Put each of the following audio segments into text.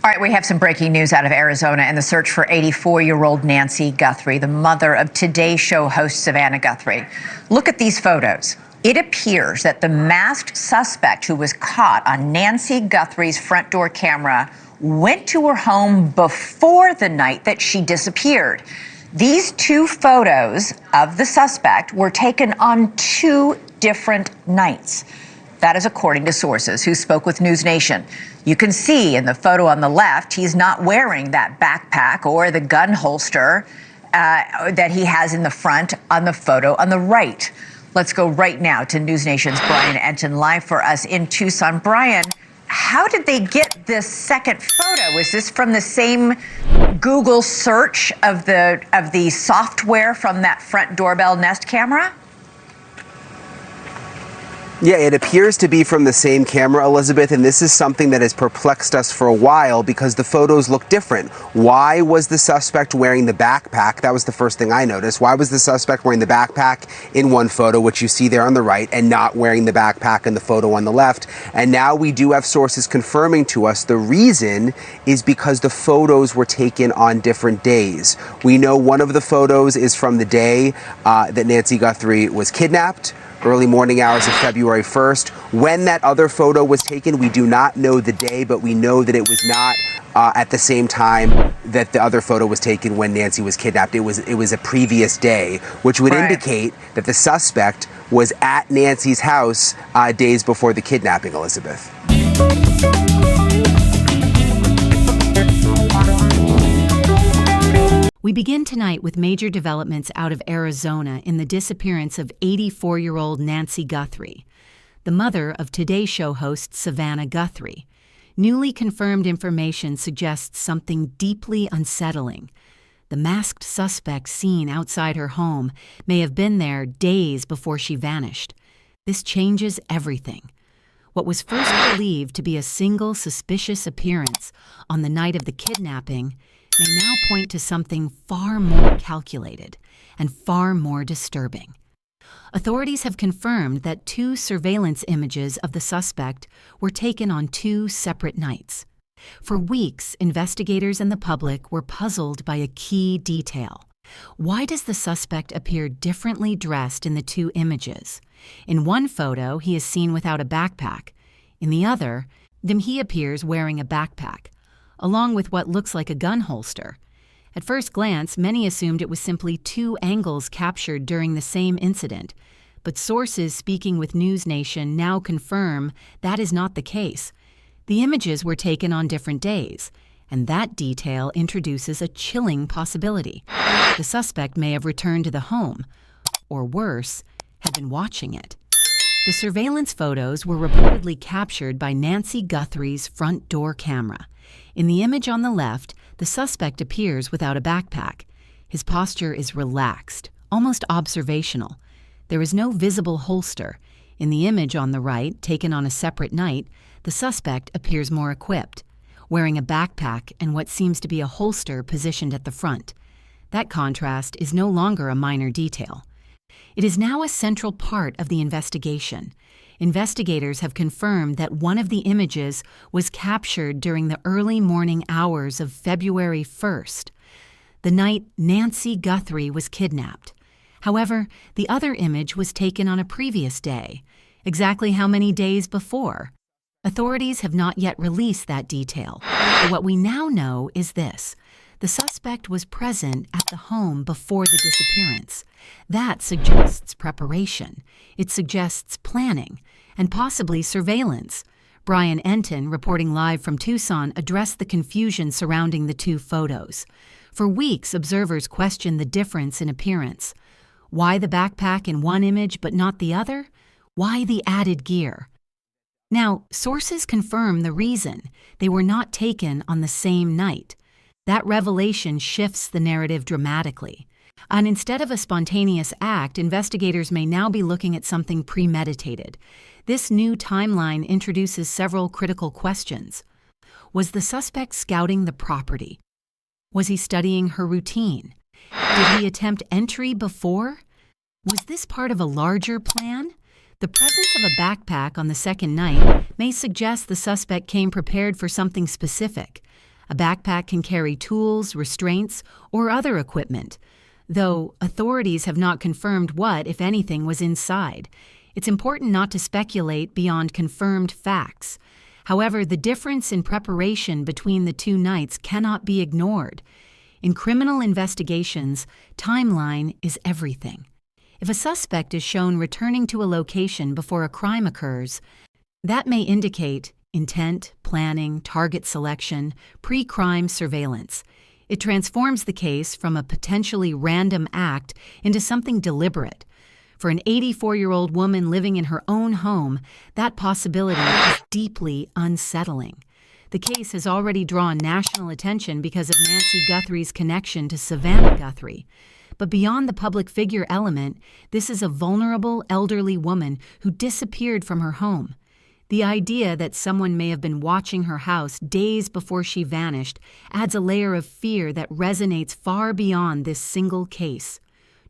All right, we have some breaking news out of Arizona and the search for 84-year-old Nancy Guthrie, the mother of Today Show host Savannah Guthrie. Look at these photos. It appears that the masked suspect who was caught on Nancy Guthrie's front door camera went to her home before the night that she disappeared. These two photos of the suspect were taken on two different nights. That is according to sources who spoke with News Nation. You can see in the photo on the left, he's not wearing that backpack or the gun holster that he has in the front on the photo on the right. Let's go right now to News Nation's Brian Enton live for us in Tucson. Brian, how did they get this second photo? Is this from the same Google search of the software from that front doorbell Nest camera? Yeah, it appears to be from the same camera, Elizabeth, and this is something that has perplexed us for a while because the photos look different. Why was the suspect wearing the backpack? That was the first thing I noticed. Why was the suspect wearing the backpack in one photo, which you see there on the right, and not wearing the backpack in the photo on the left? And now we do have sources confirming to us the reason is because the photos were taken on different days. We know one of the photos is from the day that Nancy Guthrie was kidnapped, early morning hours of February 1st. When that other photo was taken, we do not know the day, but we know that it was not at the same time that the other photo was taken when Nancy was kidnapped. It was a previous day, which would indicate that the suspect was at Nancy's house days before the kidnapping, Elizabeth. We begin tonight with major developments out of Arizona in the disappearance of 84-year-old Nancy Guthrie, the mother of Today Show host Savannah Guthrie. Newly confirmed information suggests something deeply unsettling. The masked suspect seen outside her home may have been there days before she vanished. This changes everything. What was first believed to be a single suspicious appearance on the night of the kidnapping may now point to something far more calculated and far more disturbing. Authorities have confirmed that two surveillance images of the suspect were taken on two separate nights. For weeks, investigators and the public were puzzled by a key detail. Why does the suspect appear differently dressed in the two images? In one photo, he is seen without a backpack. In the other, he appears wearing a backpack, along with what looks like a gun holster. At first glance, many assumed it was simply two angles captured during the same incident, but sources speaking with News Nation now confirm that is not the case. The images were taken on different days, and that detail introduces a chilling possibility. The suspect may have returned to the home, or worse, had been watching it. The surveillance photos were reportedly captured by Nancy Guthrie's front door camera. In the image on the left, the suspect appears without a backpack. His posture is relaxed, almost observational. There is no visible holster. In the image on the right, taken on a separate night, the suspect appears more equipped, wearing a backpack and what seems to be a holster positioned at the front. That contrast is no longer a minor detail. It is now a central part of the investigation. Investigators have confirmed that one of the images was captured during the early morning hours of February 1st, the night Nancy Guthrie was kidnapped. However, the other image was taken on a previous day. Exactly how many days before? Authorities have not yet released that detail. But what we now know is this. The suspect was present at the home before the disappearance. That suggests preparation. It suggests planning and possibly surveillance. Brian Enton, reporting live from Tucson, addressed the confusion surrounding the two photos. For weeks, observers questioned the difference in appearance. Why the backpack in one image but not the other? Why the added gear? Now, sources confirm the reason. They were not taken on the same night. That revelation shifts the narrative dramatically. And instead of a spontaneous act, investigators may now be looking at something premeditated. This new timeline introduces several critical questions. Was the suspect scouting the property? Was he studying her routine? Did he attempt entry before? Was this part of a larger plan? The presence of a backpack on the second night may suggest the suspect came prepared for something specific. A backpack can carry tools, restraints, or other equipment, though authorities have not confirmed what, if anything, was inside. It's important not to speculate beyond confirmed facts. However, the difference in preparation between the two nights cannot be ignored. In criminal investigations, timeline is everything. If a suspect is shown returning to a location before a crime occurs, that may indicate intent, planning, target selection, pre-crime surveillance. It transforms the case from a potentially random act into something deliberate. For an 84-year-old woman living in her own home, that possibility is deeply unsettling. The case has already drawn national attention because of Nancy Guthrie's connection to Savannah Guthrie. But beyond the public figure element, this is a vulnerable, elderly woman who disappeared from her home. The idea that someone may have been watching her house days before she vanished adds a layer of fear that resonates far beyond this single case.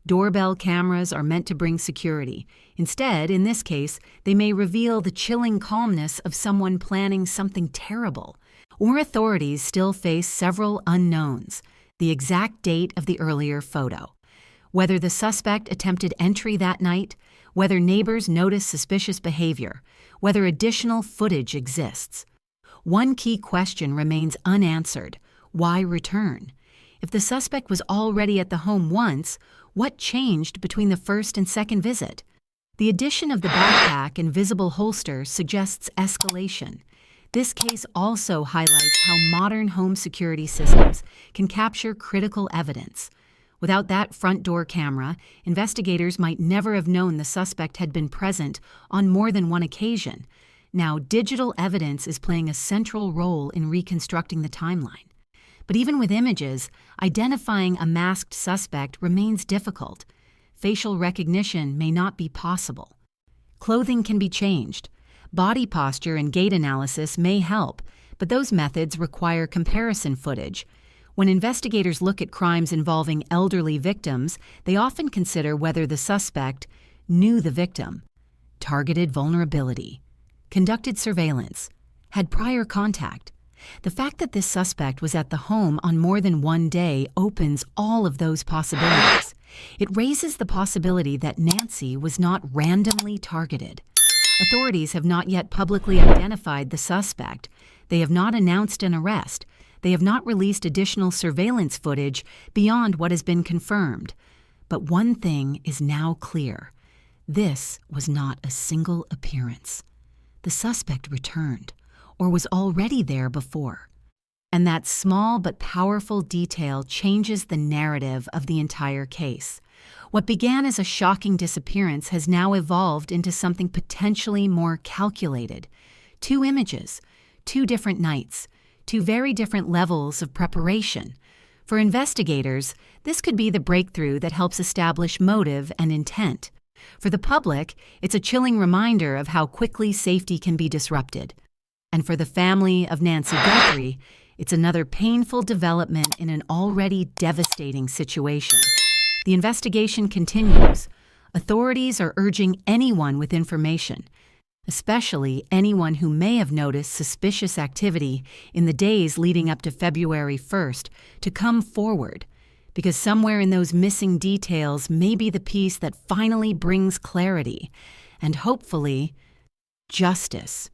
Doorbell cameras are meant to bring security. Instead, in this case, they may reveal the chilling calmness of someone planning something terrible. Or authorities still face several unknowns: the exact date of the earlier photo, whether the suspect attempted entry that night, whether neighbors noticed suspicious behavior, whether additional footage exists. One key question remains unanswered: why return? If the suspect was already at the home once, what changed between the first and second visit? The addition of the backpack and visible holster suggests escalation. This case also highlights how modern home security systems can capture critical evidence. Without that front door camera, investigators might never have known the suspect had been present on more than one occasion. Now, digital evidence is playing a central role in reconstructing the timeline. But even with images, identifying a masked suspect remains difficult. Facial recognition may not be possible. Clothing can be changed. Body posture and gait analysis may help, but those methods require comparison footage. When investigators look at crimes involving elderly victims, they often consider whether the suspect knew the victim, targeted vulnerability, conducted surveillance, had prior contact. The fact that this suspect was at the home on more than one day opens all of those possibilities. It raises the possibility that Nancy was not randomly targeted. Authorities have not yet publicly identified the suspect. They have not announced an arrest. They have not released additional surveillance footage beyond what has been confirmed. But one thing is now clear: this was not a single appearance. The suspect returned, or was already there before. And that small but powerful detail changes the narrative of the entire case. What began as a shocking disappearance has now evolved into something potentially more calculated. 2 images, 2 different nights, 2 very different levels of preparation. For investigators, this could be the breakthrough that helps establish motive and intent. For the public, it's a chilling reminder of how quickly safety can be disrupted. And for the family of Nancy Guthrie, it's another painful development in an already devastating situation. The investigation continues. Authorities are urging anyone with information, especially anyone who may have noticed suspicious activity in the days leading up to February 1st, to come forward, because somewhere in those missing details may be the piece that finally brings clarity and, hopefully, justice.